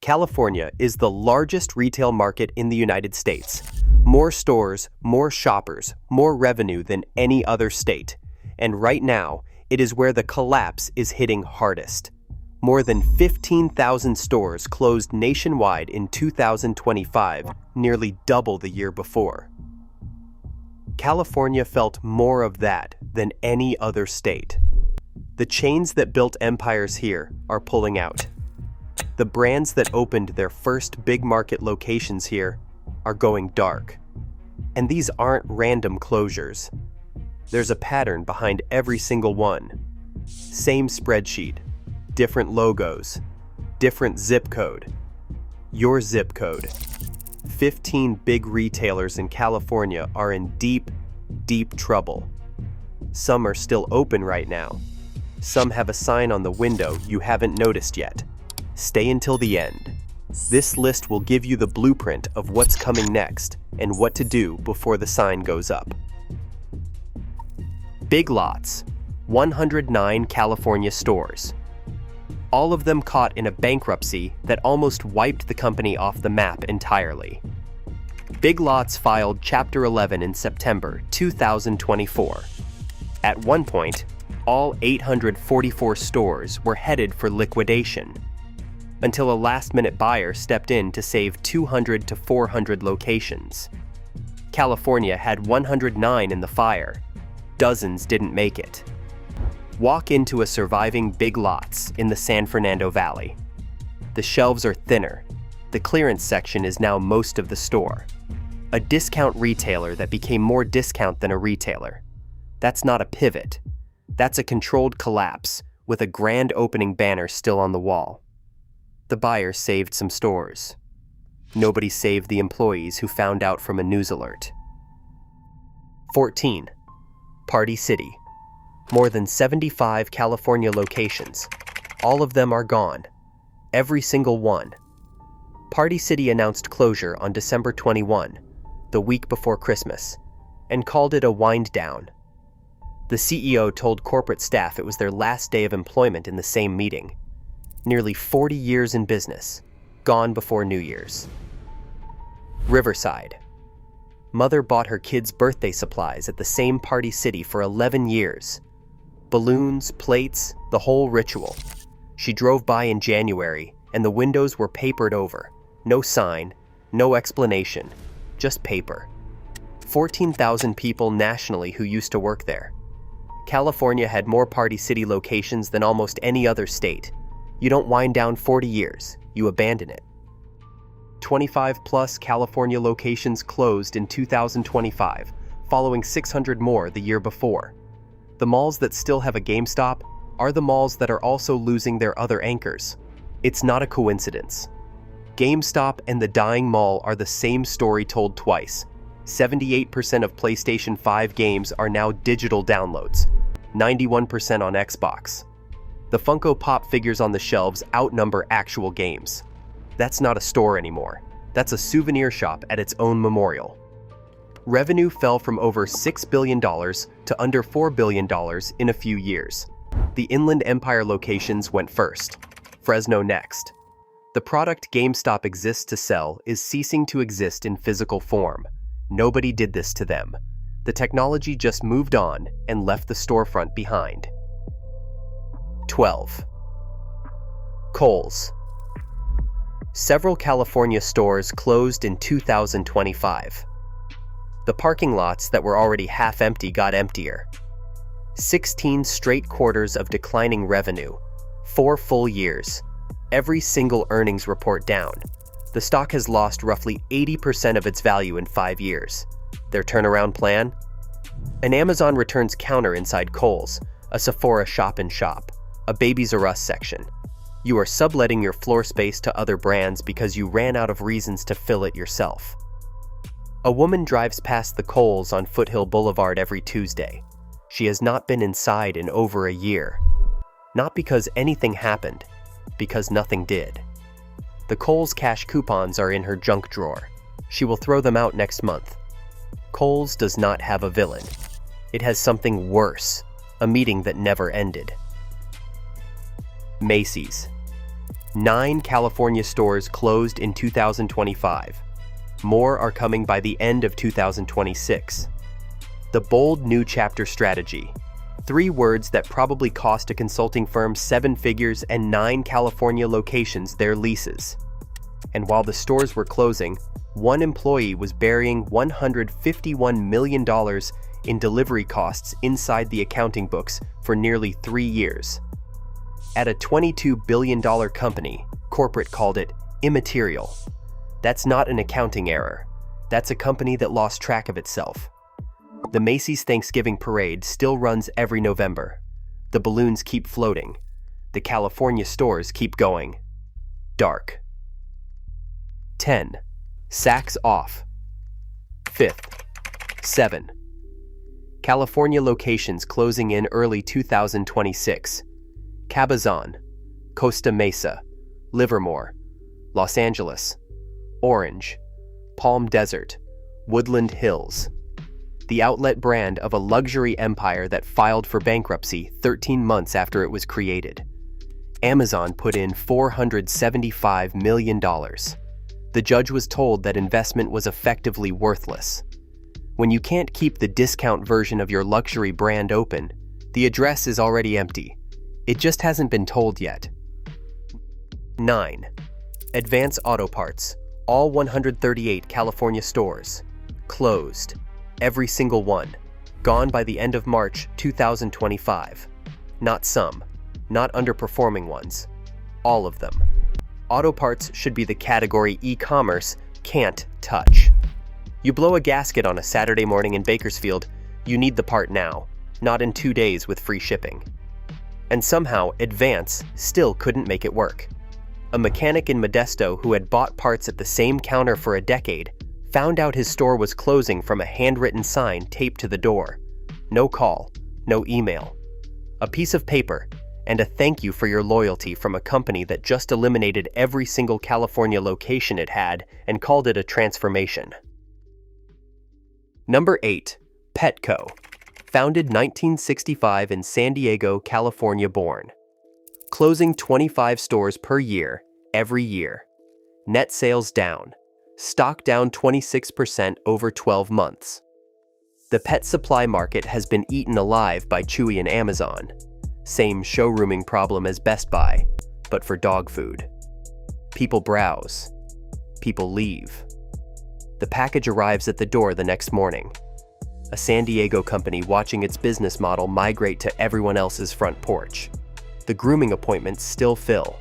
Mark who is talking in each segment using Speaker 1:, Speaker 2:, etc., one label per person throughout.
Speaker 1: California is the largest retail market in the United States. More stores, more shoppers, more revenue than any other state. And right now, it is where the collapse is hitting hardest. More than 15,000 stores closed nationwide in 2025, nearly double the year before. California felt more of that than any other state. The chains that built empires here are pulling out. The brands that opened their first big market locations here are going dark. And these aren't random closures. There's a pattern behind every single one. Same spreadsheet, different logos, different zip code. Your zip code. 15 big retailers in California are in deep, deep trouble. Some are still open right now. Some have a sign on the window you haven't noticed yet. Stay until the end. This list will give you the blueprint of what's coming next and what to do before the sign goes up. Big Lots, 109 California stores. All of them caught in a bankruptcy that almost wiped the company off the map entirely. Big Lots filed Chapter 11 in September 2024. At one point, all 844 stores were headed for liquidation, until a last-minute buyer stepped in to save 200 to 400 locations. California had 109 in the fire. Dozens didn't make it. Walk into a surviving Big Lots in the San Fernando Valley. The shelves are thinner. The clearance section is now most of the store. A discount retailer that became more discount than a retailer. That's not a pivot. That's a controlled collapse with a grand opening banner still on the wall. The buyer saved some stores. Nobody saved the employees who found out from a news alert. 14. Party City. More than 75 California locations. All of them are gone. Every single one. Party City announced closure on December 21, the week before Christmas, and called it a wind down. The CEO told corporate staff it was their last day of employment in the same meeting. Nearly 40 years in business, gone before New Year's. Riverside. Mother bought her kids' birthday supplies at the same Party City for 11 years. Balloons, plates, the whole ritual. She drove by in January, and the windows were papered over. No sign, no explanation, just paper. 14,000 people nationally who used to work there. California had more Party City locations than almost any other state. You don't wind down 40 years, you abandon it. 25-plus California locations closed in 2025, following 600 more the year before. The malls that still have a GameStop are the malls that are also losing their other anchors. It's not a coincidence. GameStop and the dying mall are the same story told twice. 78% of PlayStation 5 games are now digital downloads, 91% on Xbox. The Funko Pop figures on the shelves outnumber actual games. That's not a store anymore. That's a souvenir shop at its own memorial. Revenue fell from over $6 billion to under $4 billion in a few years. The Inland Empire locations went first. Fresno next. The product GameStop exists to sell is ceasing to exist in physical form. Nobody did this to them. The technology just moved on and left the storefront behind. 12. Kohl's. Several California stores closed in 2025. The parking lots that were already half empty got emptier. 16 straight quarters of declining revenue. 4 full years. Every single earnings report down. The stock has lost roughly 80% of its value in 5 years. Their turnaround plan? An Amazon returns counter inside Kohl's, a Sephora shop-in-shop, a Babies R Us section. You are subletting your floor space to other brands because you ran out of reasons to fill it yourself. A woman drives past the Kohl's on Foothill Boulevard every Tuesday. She has not been inside in over a year. Not because anything happened, because nothing did. The Kohl's cash coupons are in her junk drawer. She will throw them out next month. Kohl's does not have a villain. It has something worse, a meeting that never ended. Macy's. 9 California stores closed in 2025. More are coming by the end of 2026. The bold new chapter strategy. 3 words that probably cost a consulting firm 7 figures and 9 California locations their leases. And while the stores were closing, one employee was burying $151 million in delivery costs inside the accounting books for nearly 3 years. At a $22 billion company, corporate called it immaterial. That's not an accounting error. That's a company that lost track of itself. The Macy's Thanksgiving Parade still runs every November. The balloons keep floating. The California stores keep going. Dark. 10. Sacks off. 5th. 7. California locations closing in early 2026. Cabazon, Costa Mesa, Livermore, Los Angeles, Orange, Palm Desert, Woodland Hills. The outlet brand of a luxury empire that filed for bankruptcy 13 months after it was created. Amazon put in $475 million. The judge was told that investment was effectively worthless. When you can't keep the discount version of your luxury brand open, the address is already empty. It just hasn't been told yet. 9. Advance Auto Parts, all 138 California stores. Closed. Every single one. Gone by the end of March 2025. Not some. Not underperforming ones. All of them. Auto parts should be the category e-commerce can't touch. You blow a gasket on a Saturday morning in Bakersfield, you need the part now, not in 2 days with free shipping. And somehow, Advance still couldn't make it work. A mechanic in Modesto who had bought parts at the same counter for a decade found out his store was closing from a handwritten sign taped to the door. No call, no email. A piece of paper, and a thank you for your loyalty from a company that just eliminated every single California location it had and called it a transformation. Number 8. Petco. Founded 1965 in San Diego, California born. Closing 25 stores per year, every year. Net sales down. Stock down 26% over 12 months. The pet supply market has been eaten alive by Chewy and Amazon. Same showrooming problem as Best Buy, but for dog food. People browse. People leave. The package arrives at the door the next morning. A San Diego company watching its business model migrate to everyone else's front porch. The grooming appointments still fill.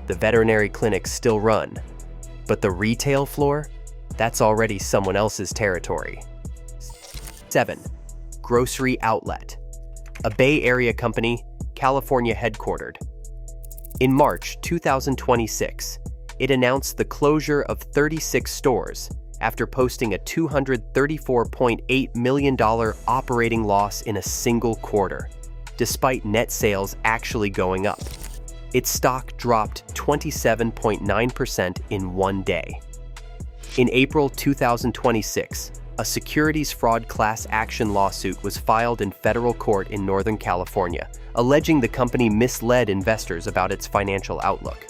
Speaker 1: The veterinary clinics still run. But the retail floor? That's already someone else's territory. 7. Grocery Outlet. A Bay Area company, California headquartered. In March 2026, it announced the closure of 36 stores after posting a $234.8 million operating loss in a single quarter, despite net sales actually going up. Its stock dropped 27.9% in one day. In April 2026, a securities fraud class action lawsuit was filed in federal court in Northern California, alleging the company misled investors about its financial outlook.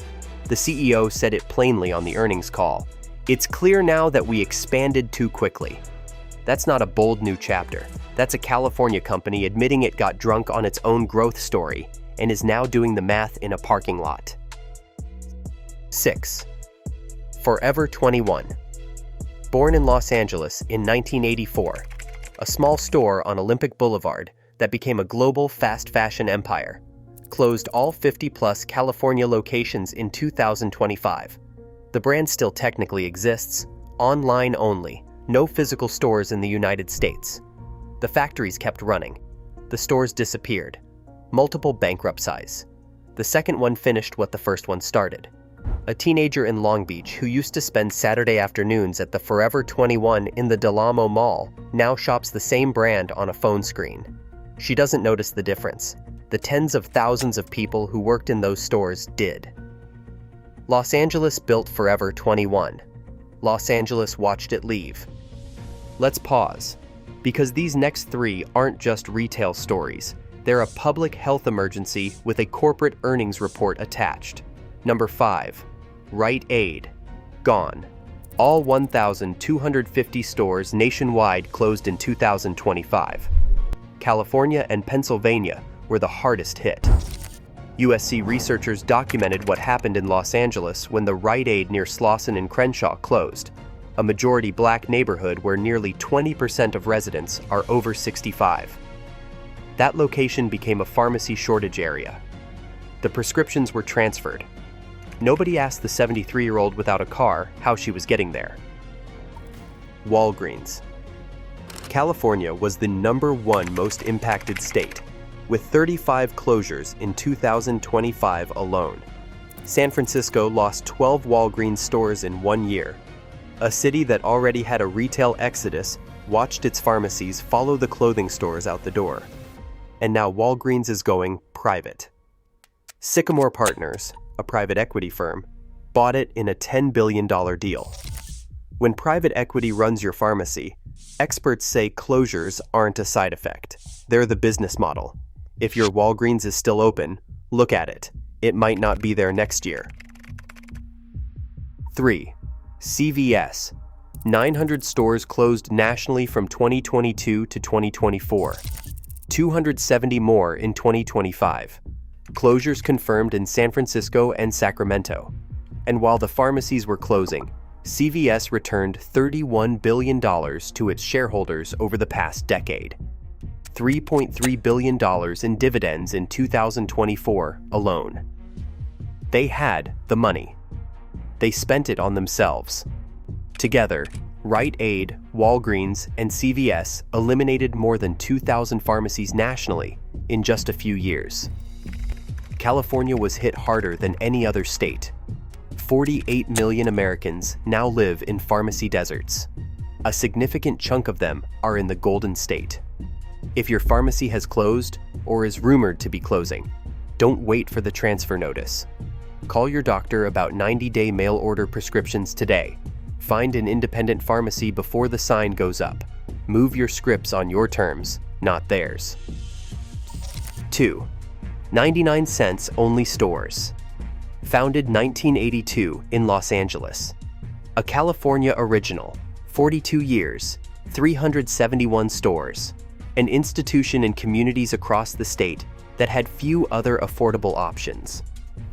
Speaker 1: The CEO said it plainly on the earnings call. It's clear now that we expanded too quickly. That's not a bold new chapter. That's a California company admitting it got drunk on its own growth story and is now doing the math in a parking lot. 6. Forever 21. Born in Los Angeles in 1984, a small store on Olympic Boulevard that became a global fast fashion empire, closed all 50-plus California locations in 2025. The brand still technically exists, online only, no physical stores in the United States. The factories kept running. The stores disappeared. Multiple bankruptcies. The second one finished what the first one started. A teenager in Long Beach who used to spend Saturday afternoons at the Forever 21 in the Del Amo Mall now shops the same brand on a phone screen. She doesn't notice the difference. The tens of thousands of people who worked in those stores did. Los Angeles built Forever 21. Los Angeles watched it leave. Let's pause, because these next 3 aren't just retail stories. They're a public health emergency with a corporate earnings report attached. Number 5. Rite Aid. Gone. All 1,250 stores nationwide closed in 2025. California and Pennsylvania were the hardest hit. USC researchers documented what happened in Los Angeles when the Rite Aid near Slauson and Crenshaw closed, a majority black neighborhood where nearly 20% of residents are over 65. That location became a pharmacy shortage area. The prescriptions were transferred. Nobody asked the 73-year-old without a car how she was getting there. Walgreens. California was the #1 most impacted state, with 35 closures in 2025 alone. San Francisco lost 12 Walgreens stores in 1 year. A city that already had a retail exodus watched its pharmacies follow the clothing stores out the door. And now Walgreens is going private. Sycamore Partners, a private equity firm, bought it in a $10 billion deal. When private equity runs your pharmacy, experts say closures aren't a side effect. They're the business model. If your Walgreens is still open, look at it. It might not be there next year. 3. CVS. 900 stores closed nationally from 2022 to 2024. 270 more in 2025. Closures confirmed in San Francisco and Sacramento. And while the pharmacies were closing, CVS returned $31 billion to its shareholders over the past decade. $3.3 billion in dividends in 2024 alone. They had the money. They spent it on themselves. Together, Rite Aid, Walgreens, and CVS eliminated more than 2,000 pharmacies nationally in just a few years. California was hit harder than any other state. 48 million Americans now live in pharmacy deserts. A significant chunk of them are in the Golden State. If your pharmacy has closed or is rumored to be closing, don't wait for the transfer notice. Call your doctor about 90-day mail-order prescriptions today. Find an independent pharmacy before the sign goes up. Move your scripts on your terms, not theirs. 2. 99 cents only stores. Founded 1982 in Los Angeles. A California original, 42 years, 371 stores. An institution in communities across the state that had few other affordable options.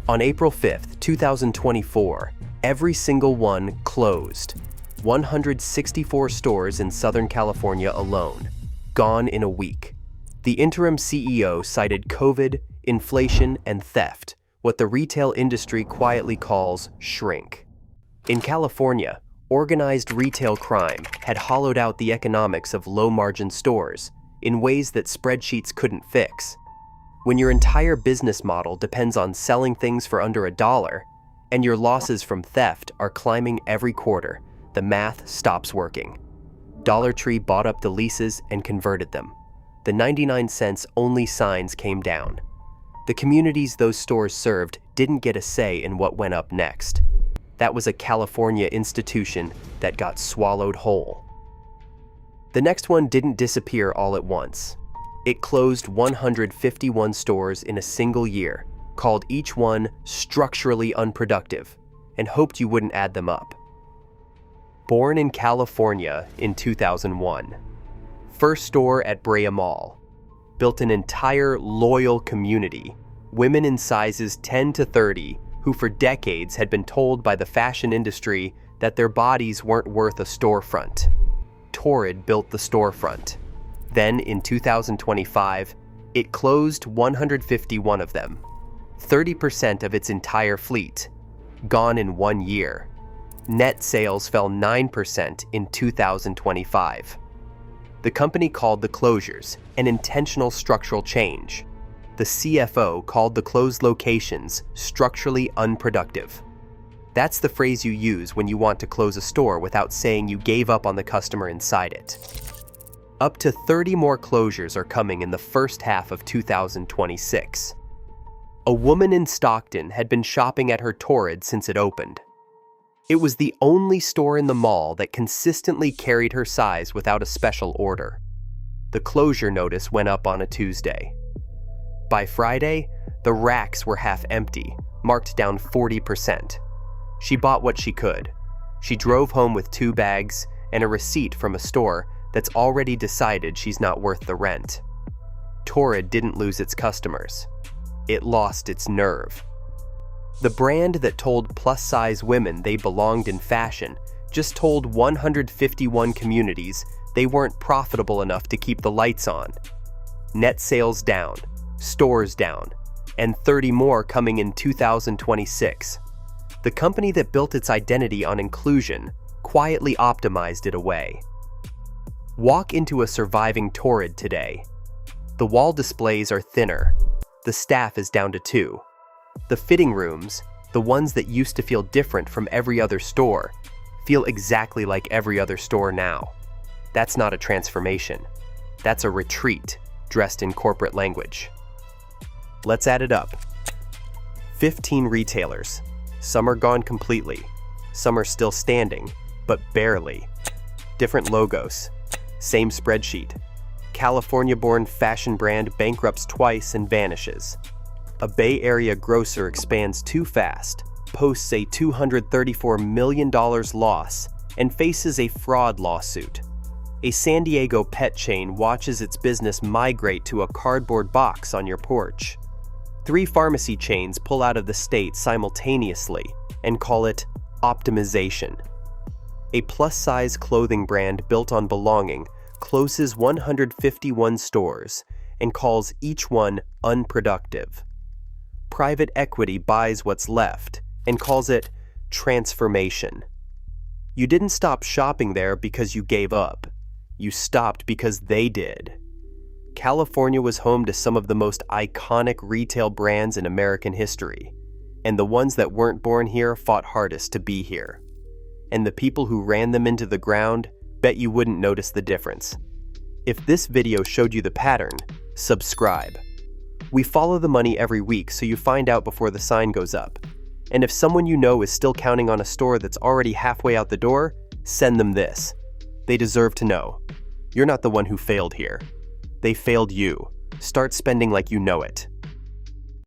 Speaker 1: On April 5, 2024, every single one closed. 164 stores in Southern California alone, gone in a week. The interim CEO cited COVID, inflation, and theft, what the retail industry quietly calls shrink. In California, organized retail crime had hollowed out the economics of low-margin stores in ways that spreadsheets couldn't fix. When your entire business model depends on selling things for under $1, and your losses from theft are climbing every quarter, the math stops working. Dollar Tree bought up the leases and converted them. The 99 cents only signs came down. The communities those stores served didn't get a say in what went up next. That was a California institution that got swallowed whole. The next one didn't disappear all at once. It closed 151 stores in a single year, called each one structurally unproductive, and hoped you wouldn't add them up. Born in California in 2001. First store at Brea Mall. Built an entire loyal community, women in sizes 10 to 30 who for decades had been told by the fashion industry that their bodies weren't worth a storefront. Torrid built the storefront. Then, in 2025, it closed 151 of them, 30% of its entire fleet, gone in 1 year. Net sales fell 9% in 2025. The company called the closures an intentional structural change. The CFO called the closed locations structurally unproductive. That's the phrase you use when you want to close a store without saying you gave up on the customer inside it. Up to 30 more closures are coming in the first half of 2026. A woman in Stockton had been shopping at her Torrid since it opened. It was the only store in the mall that consistently carried her size without a special order. The closure notice went up on a Tuesday. By Friday, the racks were half empty, marked down 40%. She bought what she could. She drove home with 2 bags and a receipt from a store that's already decided she's not worth the rent. Torrid didn't lose its customers. It lost its nerve. The brand that told plus-size women they belonged in fashion just told 151 communities they weren't profitable enough to keep the lights on. Net sales down, stores down, and 30 more coming in 2026. The company that built its identity on inclusion quietly optimized it away. Walk into a surviving Torrid today. The wall displays are thinner. The staff is down to 2. The fitting rooms, the ones that used to feel different from every other store, feel exactly like every other store now. That's not a transformation. That's a retreat dressed in corporate language. Let's add it up. 15 retailers. Some are gone completely. Some are still standing, but barely. Different logos. Same spreadsheet. California-born fashion brand bankrupts twice and vanishes. A Bay Area grocer expands too fast, posts a $234 million loss, and faces a fraud lawsuit. A San Diego pet chain watches its business migrate to a cardboard box on your porch. 3 pharmacy chains pull out of the state simultaneously and call it optimization. A plus-size clothing brand built on belonging closes 151 stores and calls each one unproductive. Private equity buys what's left and calls it transformation. You didn't stop shopping there because you gave up. You stopped because they did. California was home to some of the most iconic retail brands in American history, and the ones that weren't born here fought hardest to be here. And the people who ran them into the ground bet you wouldn't notice the difference. If this video showed you the pattern, subscribe. We follow the money every week so you find out before the sign goes up. And if someone you know is still counting on a store that's already halfway out the door, send them this. They deserve to know. You're not the one who failed here. They failed you. Start spending like you know it.